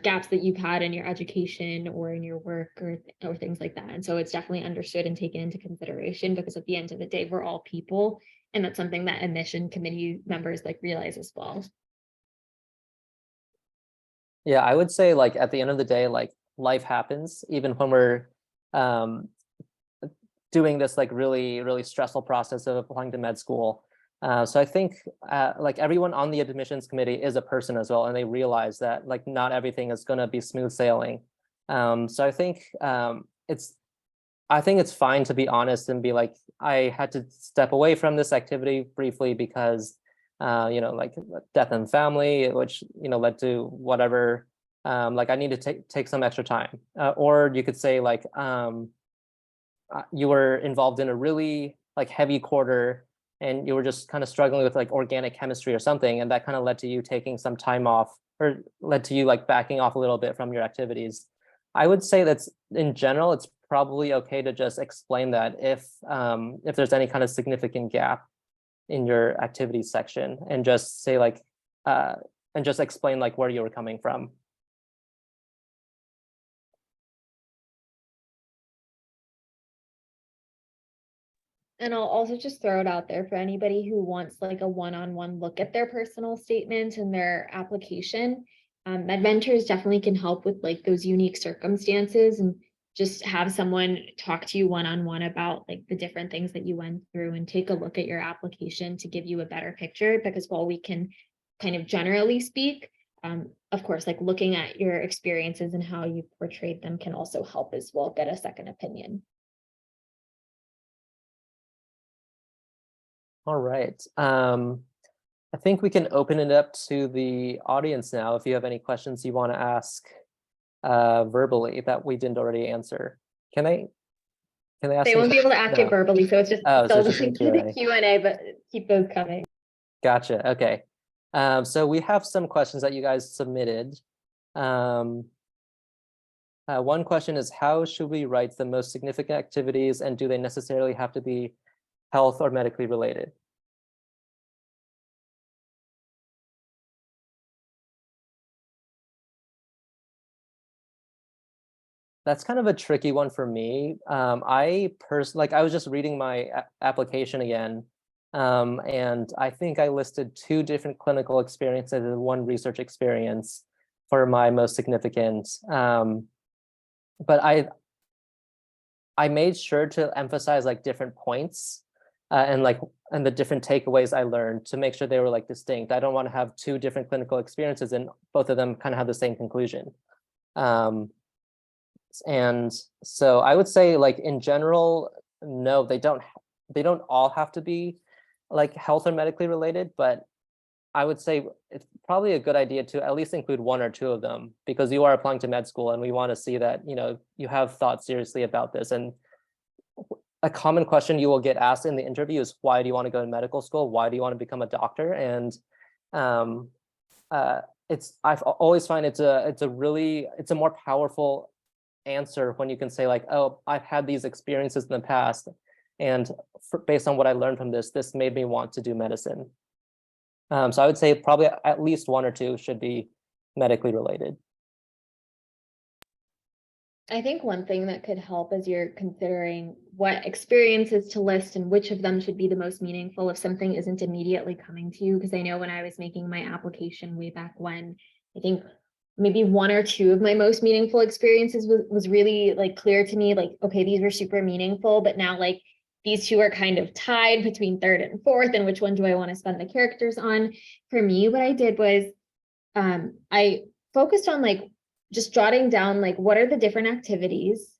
gaps that you've had in your education or in your work or things like that. And so it's definitely understood and taken into consideration, because at the end of the day, we're all people. And that's something that admission committee members realize as well. Yeah, I would say at the end of the day, life happens, even when we're doing this really, really stressful process of applying to med school. So I think everyone on the admissions committee is a person as well, and they realize that not everything is going to be smooth sailing. So I think it's fine to be honest and be I had to step away from this activity briefly because death in family, which led to whatever. I need to take some extra time, or you could say you were involved in a really heavy quarter and you were just kind of struggling with organic chemistry or something, and that kind of led to you taking some time off, or led to you backing off a little bit from your activities. I would say that's in general, it's probably okay to just explain that if there's any kind of significant gap in your activities section, and just say and just explain where you were coming from. And I'll also just throw it out there for anybody who wants a one-on-one look at their personal statement and their application. Med mentors definitely can help with those unique circumstances, and just have someone talk to you one-on-one about the different things that you went through, and take a look at your application to give you a better picture. Because while we can kind of generally speak, of course, looking at your experiences and how you portrayed them can also help as well get a second opinion. All right. I think we can open it up to the audience now. If you have any questions you want to ask verbally that we didn't already answer. Can I ask? They won't be able to ask it verbally, so it's just so still just the Q&A, but keep those coming. Gotcha. Okay. So we have some questions that you guys submitted. One question is, how should we write the most significant activities, and do they necessarily have to be health or medically related? That's kind of a tricky one for me. I was just reading my application again, and I think I listed 2 different clinical experiences and 1 research experience for my most significant. But I made sure to emphasize different points and the different takeaways I learned, to make sure they were distinct. I don't want to have 2 different clinical experiences and both of them kind of have the same conclusion. And so I would say in general, no, they don't all have to be health or medically related, but I would say it's probably a good idea to at least include 1 or 2 of them, because you are applying to med school and we want to see that you have thought seriously about this. And a common question you will get asked in the interview is, why do you want to go to medical school? Why do you want to become a doctor? And I've always find it's a more powerful answer when you can say oh, I've had these experiences in the past, and based on what I learned from this made me want to do medicine. So I would say probably at least 1 or 2 should be medically related. I think one thing that could help as you're considering what experiences to list and which of them should be the most meaningful if something isn't immediately coming to you, because I know when I was making my application way back when, I think maybe 1 or 2 of my most meaningful experiences was really clear to me, okay, these were super meaningful, but now these 2 are kind of tied between 3rd and 4th, and which one do I want to spend the characters on? For me, what I did was I focused on just jotting down what are the different activities.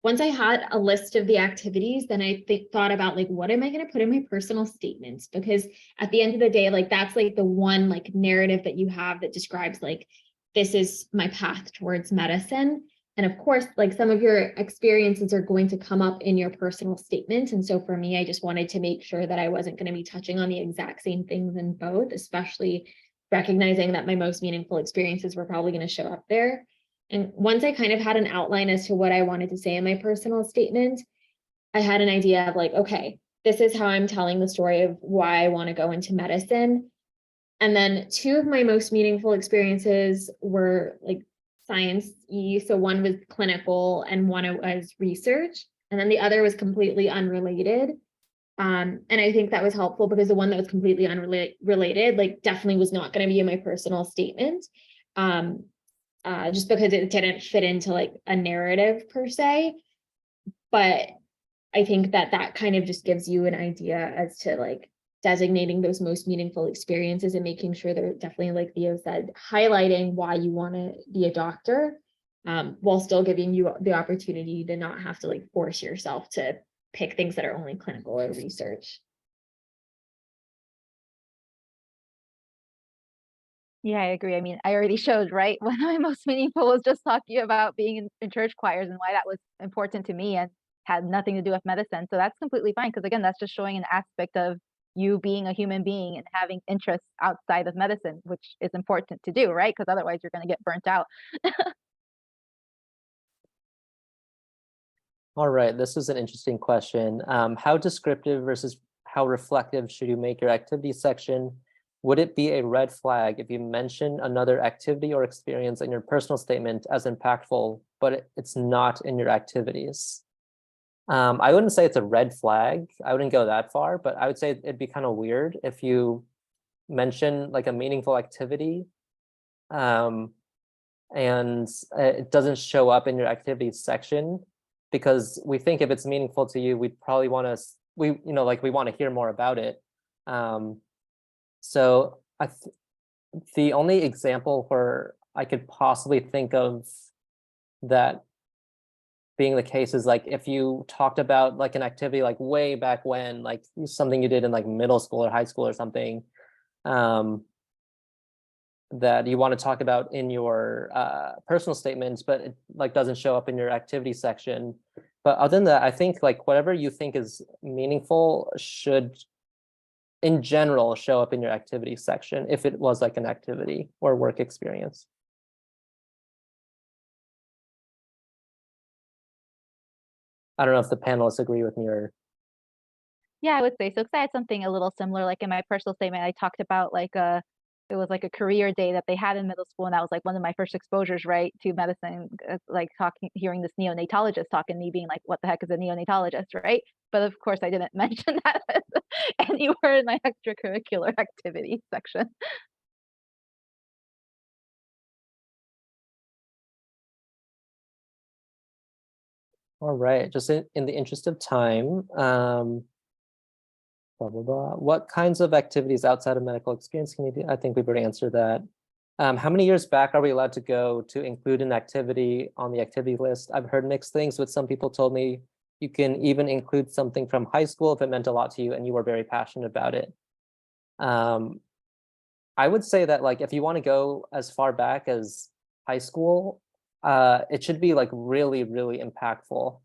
Once I had a list of the activities, then I thought about what am I going to put in my personal statements? Because at the end of the day, that's the one narrative that you have that describes this is my path towards medicine. And of course, some of your experiences are going to come up in your personal statement. And so for me, I just wanted to make sure that I wasn't going to be touching on the exact same things in both, especially recognizing that my most meaningful experiences were probably going to show up there. And once I kind of had an outline as to what I wanted to say in my personal statement, I had an idea of okay, this is how I'm telling the story of why I want to go into medicine. And then two of my most meaningful experiences were like science-y. So one was clinical and one was research. And then the other was completely unrelated. And I think that was helpful because the one that was completely unrelated, like definitely was not going to be in my personal statement. Just because it didn't fit into like a narrative per se. But I think that that kind of just gives you an idea as to like designating those most meaningful experiences and making sure they're definitely, like Theo said, highlighting why you want to be a doctor, while still giving you the opportunity to not have to like force yourself to pick things that are only clinical or research. Yeah, I agree. I mean, I already showed, right? One of my most meaningful was just talking about being in church choirs and why that was important to me and had nothing to do with medicine. So that's completely fine because again, that's just showing an aspect of you being a human being and having interests outside of medicine, which is important to do, right? Because otherwise you're going to get burnt out. All right, this is an interesting question. How descriptive versus how reflective should you make your activity section? Would it be a red flag if you mention another activity or experience in your personal statement as impactful, but it's not in your activities? I wouldn't say it's a red flag. I wouldn't go that far, but I would say it'd be kind of weird if you mention like a meaningful activity, and it doesn't show up in your activities section, because we think if it's meaningful to you, we'd probably want to, we want to hear more about it. So the only example where I could possibly think of that being the case is like if you talked about like an activity like way back when, like something you did in like middle school or high school or something, that you want to talk about in your personal statements, but it like doesn't show up in your activity section. But other than that, I think like whatever you think is meaningful should, in general, show up in your activity section if it was like an activity or work experience. I don't know if the panelists agree with me or. Yeah, I would say so. Because I had something a little similar, like in my personal statement, I talked about like it was like a career day that they had in middle school, and that was like one of my first exposures, right, to medicine. Like hearing this neonatologist talk, and me being like, "What the heck is a neonatologist?" Right? But of course, I didn't mention that anywhere in my extracurricular activity section. All right, just in the interest of time, blah, blah, blah. What kinds of activities outside of medical experience can you do? I think we've already answered that. How many years back are we allowed to go to include an activity on the activity list? I've heard mixed things, but some people told me you can even include something from high school if it meant a lot to you and you were very passionate about it. I would say that like if you want to go as far back as high school, it should be like really, really impactful.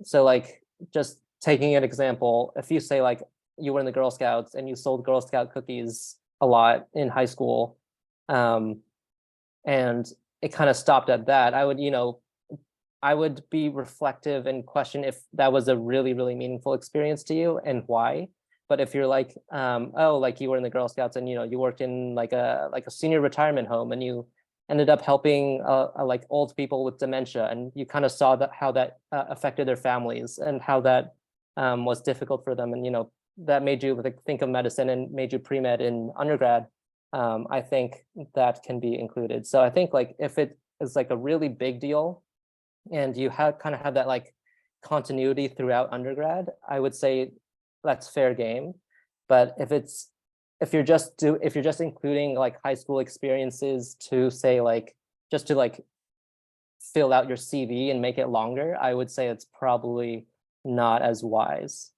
So like just taking an example, if you say like you were in the Girl Scouts and you sold Girl Scout cookies a lot in high school, and it kind of stopped at that, I would be reflective and question if that was a really, really meaningful experience to you and why. But if you're like, oh, like you were in the Girl Scouts and you worked in like a senior retirement home and you ended up helping like old people with dementia, and you kind of saw that how that affected their families and how that was difficult for them, and that made you like think of medicine and made you pre-med in undergrad. I think that can be included. So I think like if it is like a really big deal and you kind of have that like continuity throughout undergrad, I would say that's fair game. But if you're just including like high school experiences to say like just to like fill out your CV and make it longer, I would say it's probably not as wise.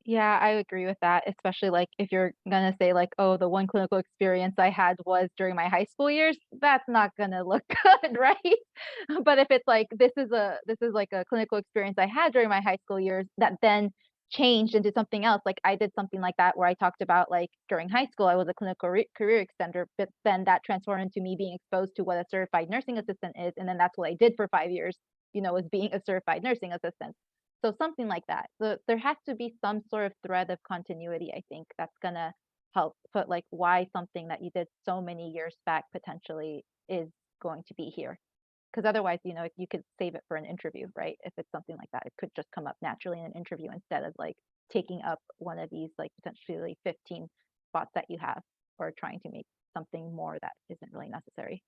Yeah, I agree with that, especially like if you're gonna say like, oh, the one clinical experience I had was during my high school years, that's not gonna look good, right? But if it's like this is like a clinical experience I had during my high school years that then changed into something else. Like I did something like that where I talked about like during high school I was a clinical career extender, but then that transformed into me being exposed to what a certified nursing assistant is, and then that's what I did for 5 years, was being a certified nursing assistant. So something like that. So there has to be some sort of thread of continuity, I think, that's gonna help put like why something that you did so many years back potentially is going to be here. Because otherwise, you know, you could save it for an interview, right? If it's something like that, it could just come up naturally in an interview instead of like taking up one of these like potentially 15 spots that you have, or trying to make something more that isn't really necessary.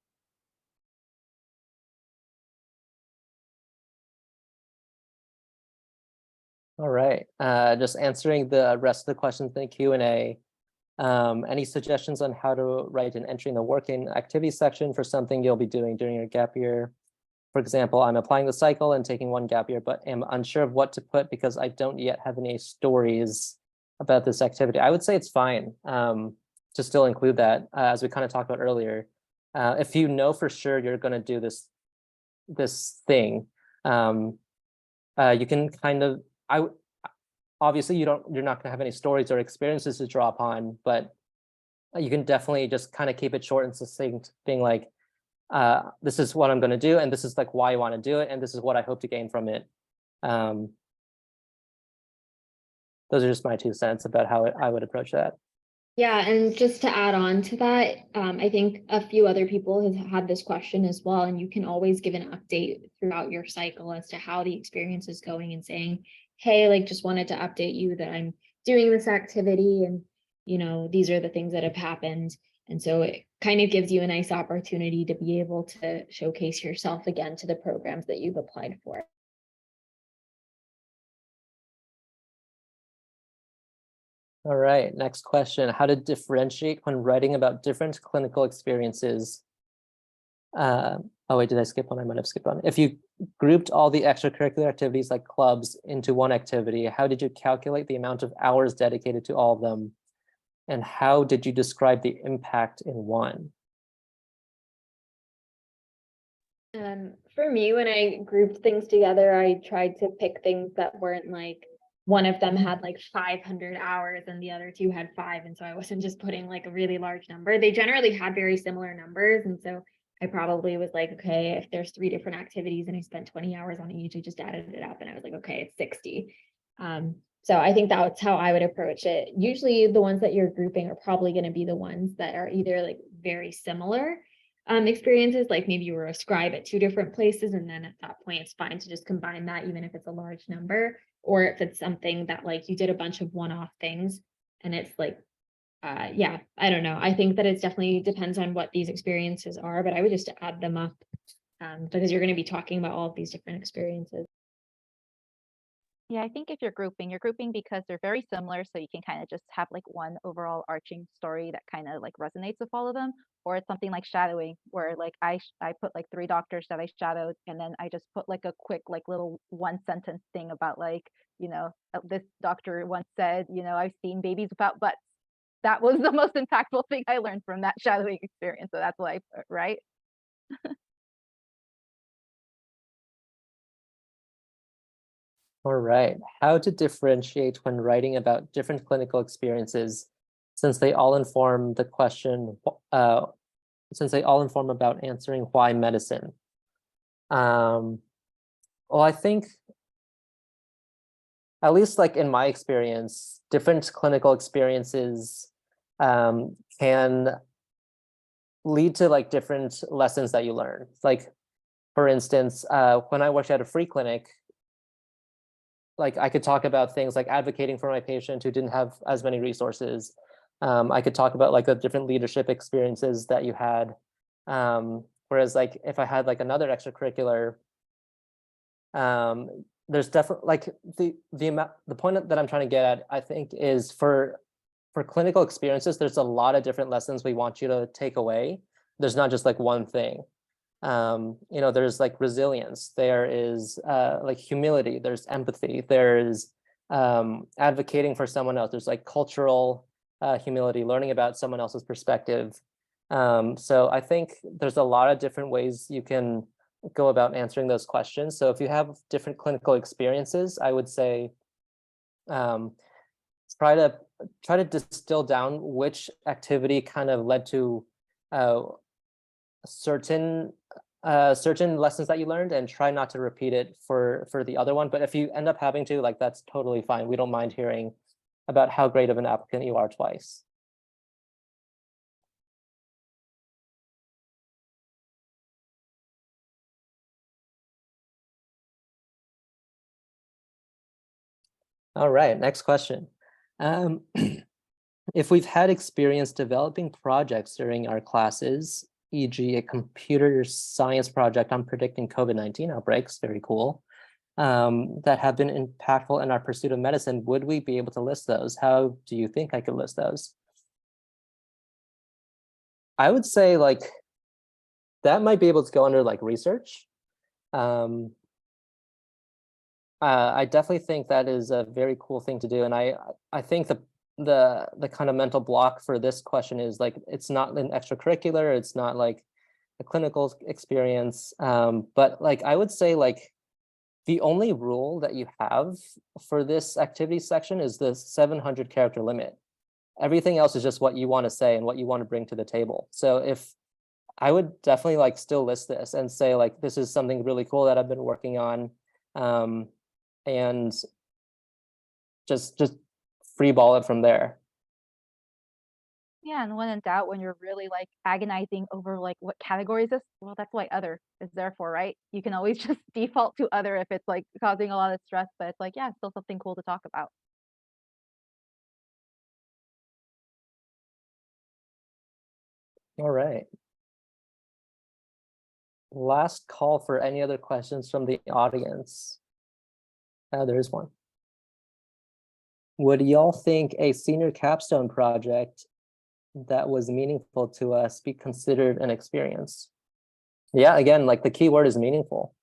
All right, just answering the rest of the questions in the Q&A. Any suggestions on how to write an entry in the working activity section for something you'll be doing during your gap year? For example, I'm applying the cycle and taking one gap year, but am unsure of what to put because I don't yet have any stories about this activity. I would say it's fine to still include that, as we kind of talked about earlier. If you know for sure you're going to do this thing, you can kind of, obviously you're not going to have any stories or experiences to draw upon, but you can definitely just kind of keep it short and succinct, being like, this is what I'm going to do, and this is like why I want to do it, and this is what I hope to gain from it. Those are just my 2 cents about how I would approach that. Yeah, and just to add on to that, I think a few other people have had this question as well, and you can always give an update throughout your cycle as to how the experience is going and saying, hey, like just wanted to update you that I'm doing this activity and, you know, these are the things that have happened. And so it kind of gives you a nice opportunity to be able to showcase yourself again to the programs that you've applied for. All right, next question. How to differentiate when writing about different clinical experiences? Oh wait, did I skip one? I might have skipped one. If you grouped all the extracurricular activities like clubs into one activity, how did you calculate the amount of hours dedicated to all of them? And how did you describe the impact in one? For me, when I grouped things together, I tried to pick things that weren't like one of them had like 500 hours and the other 2 had 5. And so I wasn't just putting like a really large number. They generally had very similar numbers. And so I probably was like, okay, if there's 3 different activities and I spent 20 hours on each, I just added it up and I was like, okay, it's 60. So I think that's how I would approach it. Usually the ones that you're grouping are probably going to be the ones that are either like very similar experiences, like maybe you were a scribe at 2 different places, and then at that point it's fine to just combine that even if it's a large number, or if it's something that like you did a bunch of one-off things and it's like yeah, I don't know. I think that it definitely depends on what these experiences are, but I would just add them up because you're going to be talking about all of these different experiences. Yeah, I think if you're grouping because they're very similar, so you can kind of just have like one overall arching story that kind of like resonates with all of them. Or it's something like shadowing, where like I put like 3 doctors that I shadowed, and then I just put like a quick like little 1-sentence thing about like, you know, this doctor once said, you know, I've seen babies without butts. That was the most impactful thing I learned from that shadowing experience. So that's what I put, right? All right, how to differentiate when writing about different clinical experiences, since they all inform the question, since they all inform about answering why medicine. Well, I think, at least like in my experience, different clinical experiences can lead to like different lessons that you learn. Like, for instance, when I worked at a free clinic, like I could talk about things like advocating for my patient who didn't have as many resources. I could talk about like the different leadership experiences that you had. Whereas like if I had like another extracurricular, there's definitely like the point that I'm trying to get at, I think, is for clinical experiences, there's a lot of different lessons we want you to take away. There's not just like one thing. You know, there's like resilience, there is like humility, there's empathy, there's advocating for someone else, there's like cultural humility, learning about someone else's perspective. So I think there's a lot of different ways you can go about answering those questions. So if you have different clinical experiences, I would say try to distill down which activity kind of led to certain certain lessons that you learned and try not to repeat it for the other one. But if you end up having to, like, that's totally fine. We don't mind hearing about how great of an applicant you are twice. All right, next question. If we've had experience developing projects during our classes, e.g. a computer science project on predicting COVID-19 outbreaks, very cool, that have been impactful in our pursuit of medicine, would we be able to list those? How do you think I could list those? I would say like, that might be able to go under like research. I definitely think that is a very cool thing to do. And I think the kind of mental block for this question is like, it's not an extracurricular, it's not like a clinical experience. But like, I would say like, the only rule that you have for this activity section is the 700 character limit. Everything else is just what you want to say and what you want to bring to the table. So if I would definitely like still list this and say like, this is something really cool that I've been working on. And just free ball it from there. Yeah, and when in doubt, when you're really like agonizing over like what category is this? Well, that's why other is there for, right? You can always just default to other if it's like causing a lot of stress, but it's like, yeah, it's still something cool to talk about. All right. Last call for any other questions from the audience. There is one. Would y'all think a senior capstone project that was meaningful to us be considered an experience? Yeah, again, like the key word is meaningful.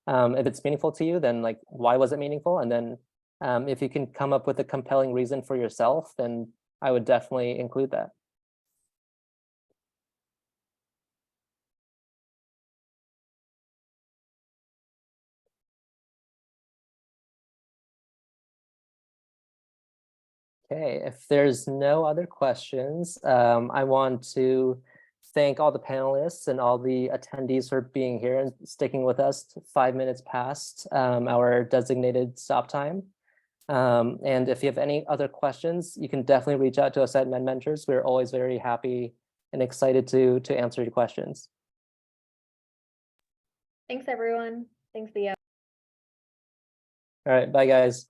If it's meaningful to you, then like, why was it meaningful? And then if you can come up with a compelling reason for yourself, then I would definitely include that. Okay, if there's no other questions, I want to thank all the panelists and all the attendees for being here and sticking with us 5 minutes past our designated stop time. And if you have any other questions, you can definitely reach out to us at MedMentors. We're always very happy and excited to answer your questions. Thanks, everyone. Thanks, Theo. All right, bye guys.